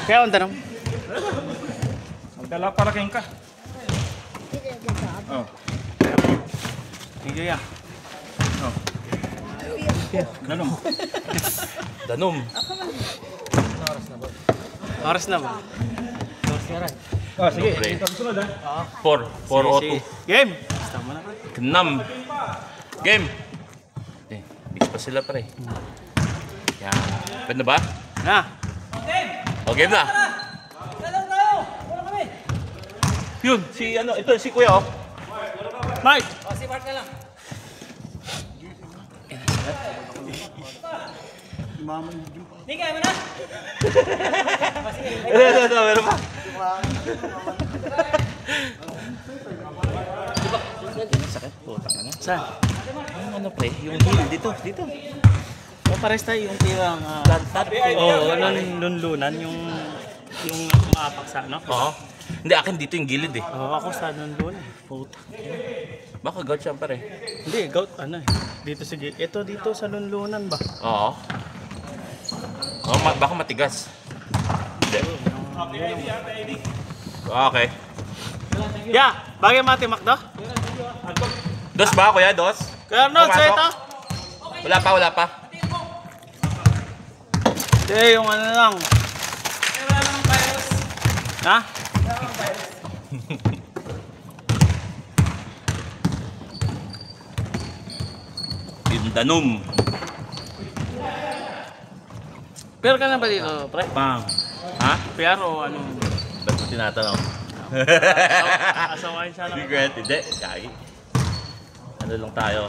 Kaya ang tanong. Magdala para kayong ka. Oh. Hindi ya. Oh. Danom. Danom. Oras na ba? Oh, sige. Pre. Ito sunod ha. 4-2. Game! Basta mo na. Knam. Game. Bis pa sila pre. Yan. Pwede ba? Na! O, game na. Yun, si ano, ito si Kuya oh. Mike! Si Mark na lang. Hindi kaya mo na? Ito, meron pa. Sakit po, tanga na. Saan? Yung ano pre, yung heel dito. O pares tayo yung tirang... Plantar. Oo, lunlunan yung maapak sa ano? Oo. Hindi, akin dito yung gilid eh. Oo, ako sa lunlunan. Puta. Baka gout siya pare. Hindi, gout ano eh. Dito sige. Ito dito sa lunlunan ba? Oo. Oh, baka matigas. Hindi. Okay. Yeah! Bagay mati Macdo? Dos ba kuya? Dos? Kuya Arnold, sa Pumasok? ito? Wala pa. Hindi, yung ano lang. Wala namang virus. Ha? Wala namang virus. Yung danom. Pero ka na ba dito, pre? Bang. Ha? Pero ano? Ba't mo tinatanong? Asawain siya lang. Secret, hindi. Kaya. Ano lang tayo?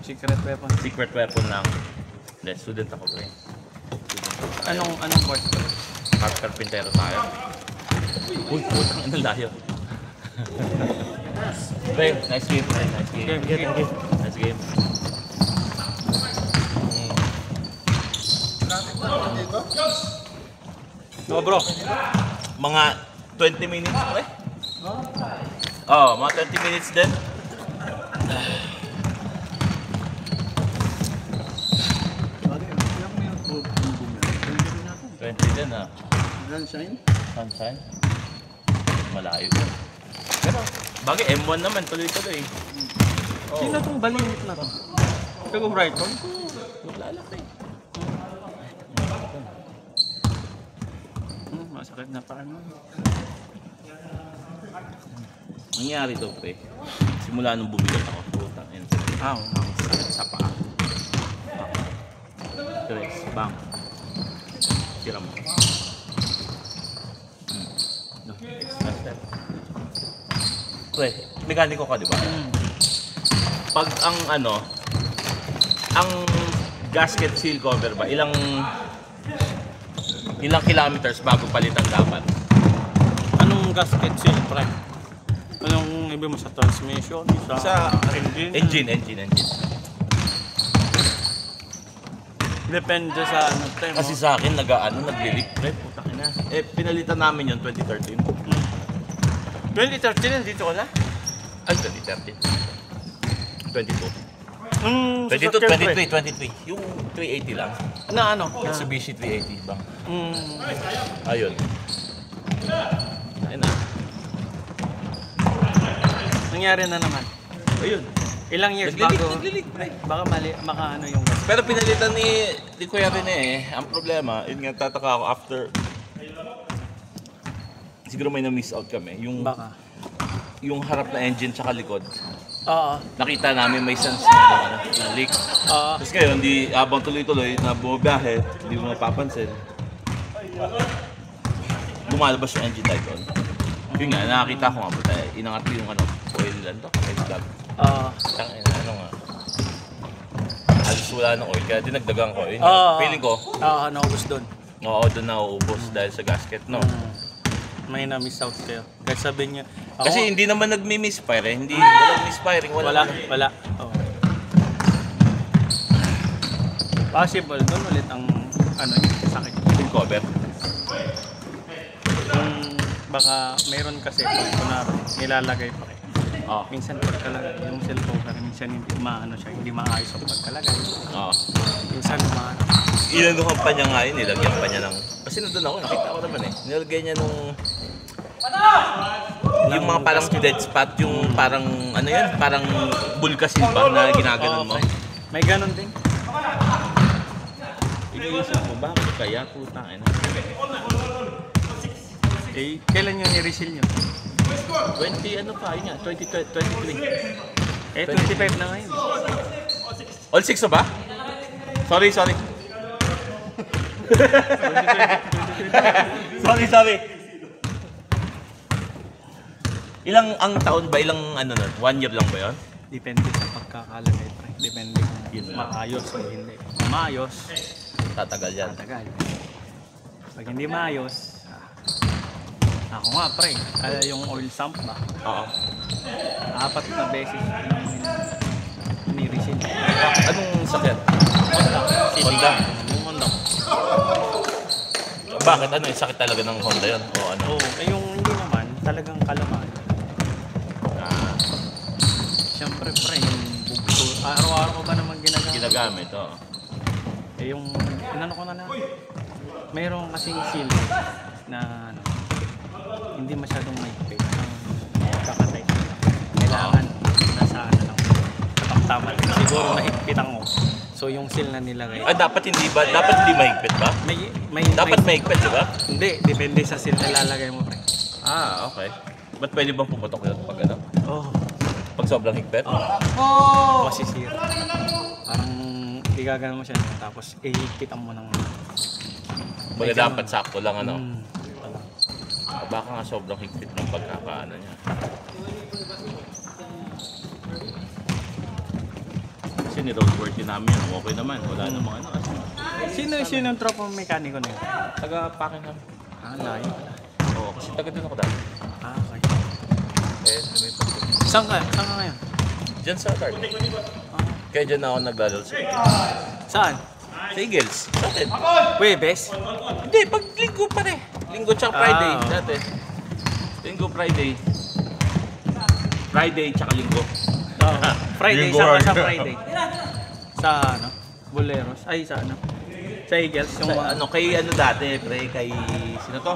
Secret weapon. Secret weapon lang. Hindi, student ako pre. Anong course? Carpentero tayo. Uy, putang ina layo. Pre, nice game. Nice game. Game. Nice game. No bro. Mga 20 minutes pre. Oh, mga 20 minutes din. Din ha. Sunshine? Malayo. Pero, bagay M1 naman, tuloy-tuloy. Oh. Sino itong balimit na to? Ito Brighton? Lalaki. Masakit na pa ano. Nangyari to pre. Simula nung bumigat ako. Putang ina. Ang sakit sa paa. Tres, bang. Tira mo. Pre, mekaniko ka, di ba? Pag ang ano, ang gasket seal cover ba, ilang kilometers bago palitan dapat? Anong gasket seal, pre? Anong ibig mo sa transmission? Sa engine? Engine. Depende sa ano, pre. Kasi sa akin, nagli-leak. Pre, putang ina. Eh, pinalitan namin yun 2013. 2013 dito ka na? Ay, 2013. 22. 23. Yung 380 lang. Na ano? Mitsubishi 380 bang. Mm. Ayun. Ayun na. Nangyari na naman. Ayun. Ilang years Naglilig. baka maka ano yung gas. Pero pinalitan ni Kuya Rene eh. Ang problema, yun nga tataka ako after. Siguro may na-miss out kami. Baka. Yung harap na engine tsaka likod. Oo. Nakita namin may sense na leak. Oo. Tapos ngayon, habang tuloy-tuloy na bumabiyahe, hindi mo mapapansin. Lumalabas yung engine light on. Yun nga, nakakita ko nga buta. Inangat ko yung oil lang to. Oil plug. Ano nga. Halos wala ng oil, kaya dinagdagan ko. Yun, feeling ko, naubos doon. oo, doon nauubos dahil sa gasket, no? May na-miss out kayo. Kasi sabi niya, ako, Kasi hindi naman nagmi-misfire eh. Hindi, walang misfiring, wala. Oo. Possible doon ulit ang ano sakit. Yung cover. Kung baka meron kasi pag kunwari nilalagay pa kayo. Minsan pagkalagay yung cellphone kasi minsan hindi maano siya, hindi maayos ang pagkalagay. Oo. Minsan maano. Inanuhan pa niya nga yun, nilagyan pa niya ng... Kasi nandun ako, nakita ko naman eh. Nilagyan niya nung... Yung mga parang dead spot, yung parang ano yan, parang bulkasin ba na ginaganon mo. May ganon din. Iniisip mo, bakit kaya putang ina? Eh, kailan yung ni-reseal nyo? 20 ano pa, yun nga, 2023. Eh, 25 na ngayon. All 6 na ba? Sorry. sorry. Ilang ang taon ba? Ilang ano nun? 1 year lang ba yun? Depende sa pagkakalagay, pre. Depende kung maayos o hindi. Kung maayos, Tatagal yan. tagal. Pag hindi maayos, ako nga, pre. Yung oil sump ba? Oo. 4 na beses yung ni-reseal. Anong sakyan? Honda. Honda. Yung Honda. Bakit? Ano yung sakit talaga ng Honda yun? O ano? Oo, yung hindi naman, talagang kalaman. Ah, Siyempre, pre, yung bugso. Araw-araw ko ba naman ginagamit? ginagamit, oo. Eh, yung, inano ko na lang. Mayroong kasing seal na, ano, hindi masyadong mahigpit. Ang kakatay. Kailangan nasa, ano lang, tapak-taman. Siguro mahigpitan ko. So, yung seal na nilagay. Ah, dapat hindi ba? Dapat hindi mahigpit ba? May, Dapat mahigpit, di ba? Hindi, depende sa seal na lalagay mo, pre. Ah, okay. Ba't pwede bang pumutok yun pag ano? Oh. Pag sobrang higpit? Masisira. Parang igagano mo siya tapos ihigpitan mo ng Baga may ganun. dapat sakto lang ano? Wala. Ah, baka nga sobrang higpit ng pagkakaano niya. Kasi ni roadworthy namin yun, okay naman. Wala namang ano. Sino yung tropong mekaniko na yun? Taga-pakin namin. Ah, layo pala. Oo, kasi taga din ako dati. Ah, okay. Eh, lumipat ko. Saan ka ngayon? Diyan sa card. Kaya dyan ako naglalaro Saan? sa Eagles. Dati. Webes? Hindi, pag linggo pa rin. Linggo tsaka Friday. Ah. Dati. Linggo, Friday. Friday tsaka linggo. Friday, Linggo saan ka hard. sa Friday? Sa ano? Boleros? Ay, sa ano? Sa Eagles? Yung Sa, ano, kay ano dati, pre, kay sino to?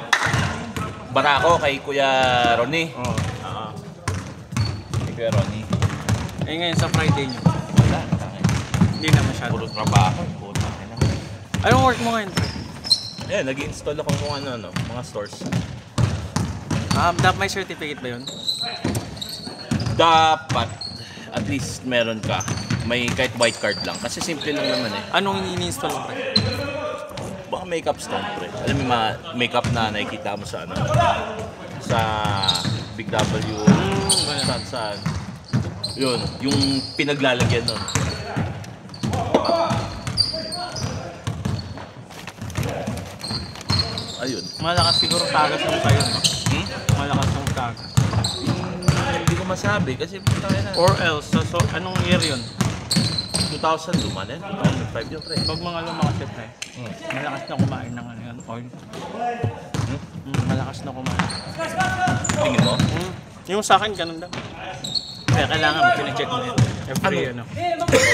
Barako, kay Kuya Ronnie. Oo. Kay Kuya Ronnie. Eh ngayon sa Friday nyo? Wala, tangin. Hindi na masyado. Puro trabaho. Puro tangin na. Anong work mo ngayon, pre? Eh, nag-install ako kung ano, mga stores. Dapat may certificate ba yun? Dapat, at least meron ka. May kahit white card lang. Kasi simple lang naman eh. Anong ini-install mo, pre? Baka makeup stone, pre. Alam mo yung mga makeup na nakikita mo sa ano? Sa Big W. Saan. Yun, yung pinaglalagyan nun. Ayun. Malakas siguro tagas mo sa'yo, no? Malakas yung tagas. Hindi ko masabi kasi tayo na. Or else, so anong year yun? 2000 luman eh. 2005 yun, pre. Pag mga lumakas yun, pre, malakas na kumain ng ano yun, oil. Malakas na kumain. Tingin mo? Yung sa akin, ganun lang. Kaya kailangan pinacheck mo yun. Every, ano,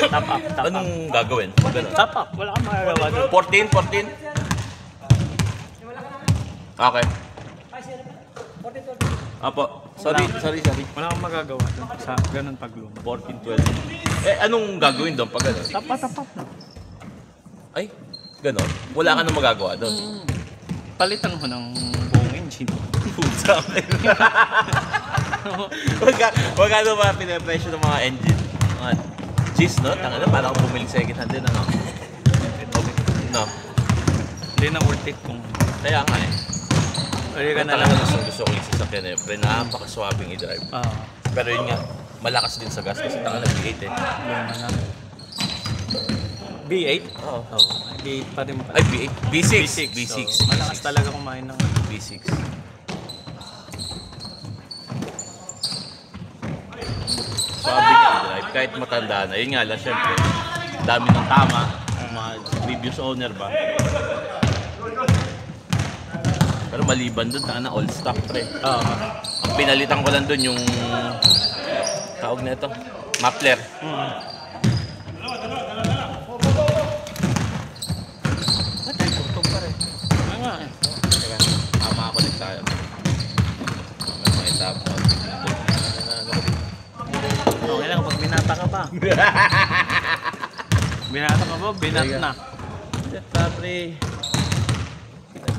top up. Anong gagawin? Ganun. Top up, wala kang magagawa doon. 14? Okay. Apo. Sorry. Wala kang magagawa doon sa ganun pag luma. 14, 12. Eh, anong gagawin doon pag ano? Top up na. Ay, gano'n? Wala ka nang magagawa doon. Palitan ko ng buong engine. Puta. Magkano ba pinapresyo ng mga engine? Mga G's, no? Tanga na, parang bumili second hand din, ano? No. Hindi na worth it kung Kaya nga eh. pwede ka na Talaga lang. gusto ko yung sasakyan eh. Pre, napakaswabing i-drive. Pero yun nga, malakas din sa gas kasi tanga na V8 eh. B8? Oo. B8 pa rin pala. Ay, V8. V6. V6. So, malakas talaga kumain ng V6. Swabe niya i-drive. Kahit matanda na. Yun nga lang, syempre. Dami ng tama. Mga previous owner ba. Pero maliban doon, tanga na all stock pre. Ang pinalitan ko lang doon yung tawag na ito, muffler. pa. Binata ka ba? Binat na. Pre,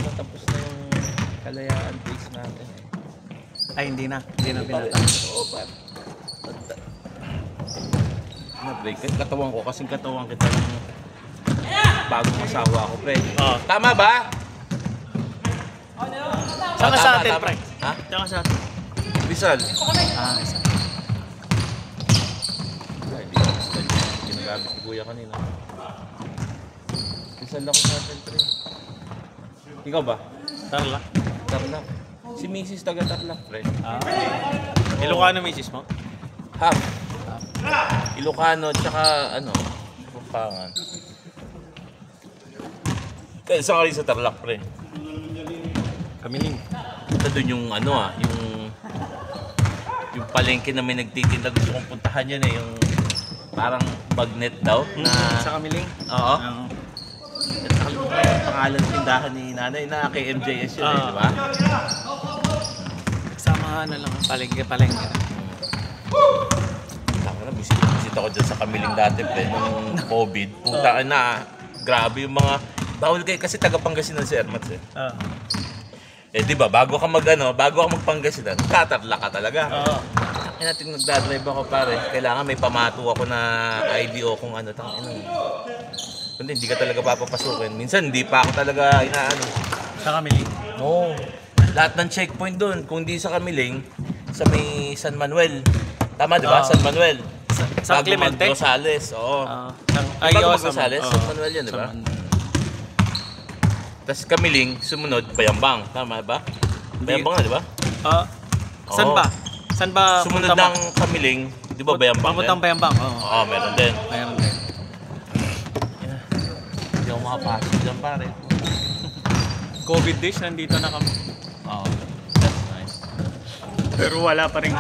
natapos na yung kalayaan base natin eh. Ay, hindi na. Hindi na binata. Oo, pa. Na-break. Katawan ko kasing katawan kita ng bagong asawa ko, pre. Oo. Tama ba? Saka sa atin, tama. pre. Ha? Saka sa atin. Rizal. Ah, isa. Ay, hindi ko gusto niya. Ginagamit ni Kuya kanina. Rizal ako sa atin, pre. Ikaw ba? Tarlac. Tarlac. Si Mrs. taga Tarlac, pre. Ah. Ilocano misis mo? Half. Ilocano, tsaka ano, Papangan. Kaya isa ka rin sa Tarlac, pre. Kamiling. Ito dun yung ano yung palengke na may nagtitinda, gusto kong puntahan yun eh, yung parang bagnet daw na Sa Kamiling? oo. Oo. At nakalimutan ko yung pangalan ng tindahan ni nanay na kay MJS yun eh, Ah. di ba? Samahan na lang. Palengke. Tama na, visit ako dyan sa Kamiling dati pre, nung COVID. Puta na, grabe yung mga, bawal kayo kasi taga Pangasinan si Ermats eh. Ah. Eh di ba, bago ka magpangasinan, tatarla ka talaga. Oo. Kaya natin nagdadrive ako pare, kailangan may pamato ako na IDO kung ano, kundi hindi ka talaga papapasukin. Minsan hindi pa ako talaga inaano. Sa Kamiling? Oo. Lahat ng checkpoint doon, kung di sa Kamiling, sa may San Manuel. Tama di ba? Ah. San Manuel. San Bago Clemente? mag-Rosales, oo. Ay, Bago oo, mag-Rosales, oo. San Manuel yun, di ba? Tapos Kamiling, sumunod, Bayambang. Tama ba? Bayambang nga, di ba? Ah. Saan Oo. ba? Saan ba? Sumunod punta mo? ng Kamiling, di ba Bayambang? Papuntang Bayambang, oo. Oo, meron din. Mayroon din. Hindi ako makapasok dyan, pare. COVID days, nandito na kami. Oo. That's nice. Pero wala pa rin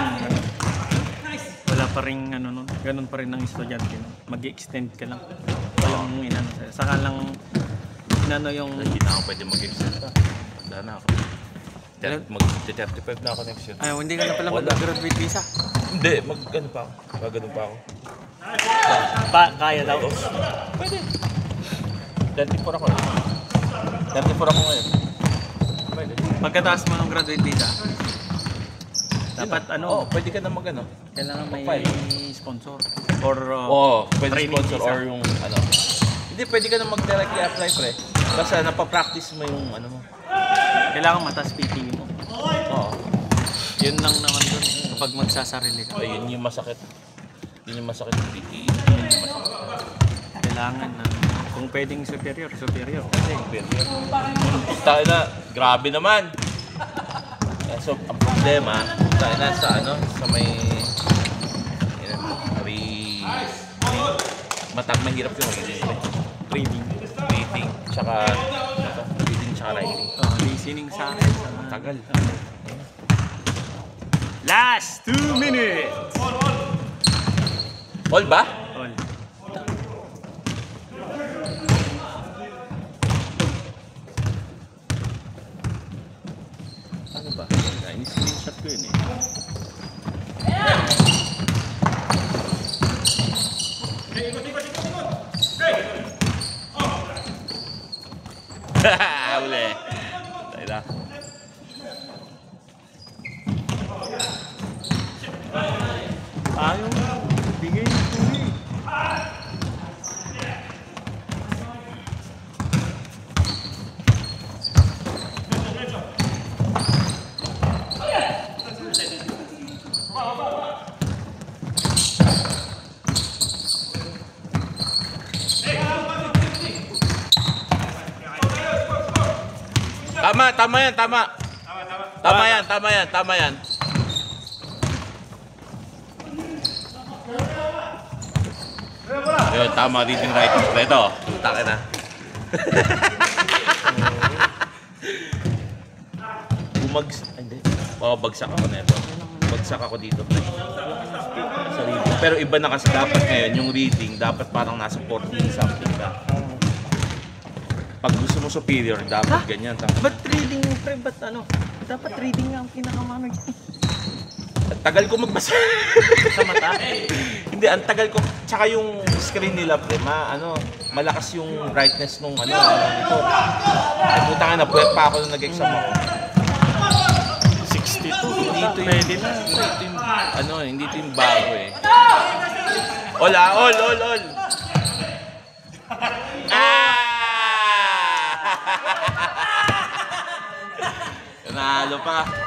ano nun. Ganun pa rin ang estudyante nun. Mag-extend ka lang. Walang inano sa'yo. Saka lang inano yung Hindi na ako pwede mag-exit. Wala na ako. Mag-35 na ako next year. ay, hindi ka na pala Wala. mag-graduate visa. Hindi, mag-ano pa ako. Mag-ano pa ako. Kaya daw. Pwede. 34 ako. 34 ako ngayon. Pwede. Pagkataas mo ng graduate visa, dapat Oo, pwede ka na mag-ano. kailangan may Mag-file. sponsor. Or Oo, pwede training sponsor visa. or yung ano. Hindi, pwede ka na mag-directly apply, pre. Basta napapractice mo yung ano mo. Kailangan mataas PTE mo. Oo. Yun lang naman dun kapag magsasarili ka. Ayun yung masakit. Yun yung masakit ng PTE. Yun yung masakit. Kailangan na kung pwedeng superior. Kasi Tayo na, grabe naman. So, ang problema, tayo na sa ano, sa may mahirap yung reading. reading, tsaka writing. Listening sa akin. Tagal. Last 2 minutes! All ba? All. Ano ba? Ini-screenshot ko yun eh. Uli. Tayo na. Ayaw na. Bigay ng tuli. Tama yan, tama. Tama yan. Yun, tama reading writing. Ito, takin na. Hindi. Bagsak ako na ito. Bagsak ako dito. Sa reading. Pero iba na kasi dapat ngayon, yung reading, dapat parang nasa 14 something ka. Pag gusto mo superior, dapat ganyan. Ba't reading, pre? Ba't ano? Dapat reading nga ang pinakamamag. Tagal ko magbasa. Sa mata? Hindi, ang tagal ko. Tsaka yung screen nila, pre, malakas yung brightness nung nito. Ay, puta nga na, puwet pa ako nung nag-exam ako. 62. Hindi ito Pwede na. hindi ito yung bago eh. All. Nanalo pa.